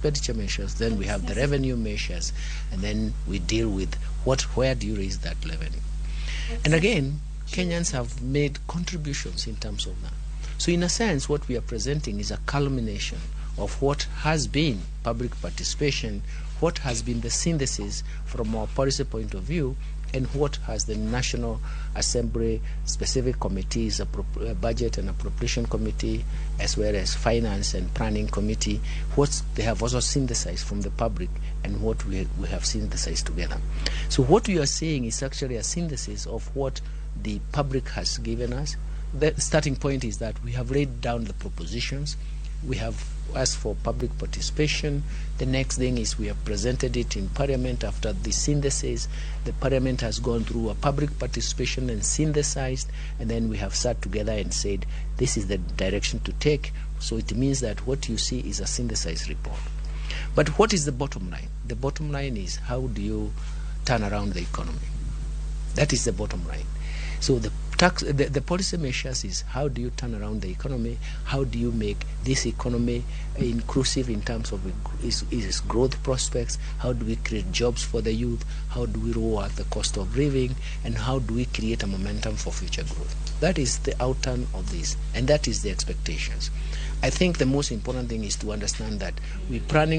expenditure measures, then we have the revenue measures, and then we deal with where do you raise that revenue. And again, Kenyans have made contributions in terms of that. So in a sense, what we are presenting is a culmination of what has been public participation, what has been the synthesis from our policy point of view, and what has the National Assembly specific committees, a budget and appropriation committee, as well as finance and planning committee, what they have also synthesized from the public and what we have synthesized together. So what we are seeing is actually a synthesis of what the public has given us. The starting point is that we have laid down the propositions, we have asked for public participation. The next thing is we have presented it in Parliament. After the synthesis, the Parliament has gone through a public participation and synthesized, and then we have sat together and said, this is the direction to take. So it means that what you see is a synthesized report. But what is the bottom line? The bottom line is, how do you turn around the economy? That is the bottom line. So the policy measures is, how do you turn around the economy? How do you make this economy inclusive in terms of its growth prospects? How do we create jobs for the youth? How do we lower the cost of living? And how do we create a momentum for future growth? That is the outturn of this, and that is the expectations. I think the most important thing is to understand that we're planning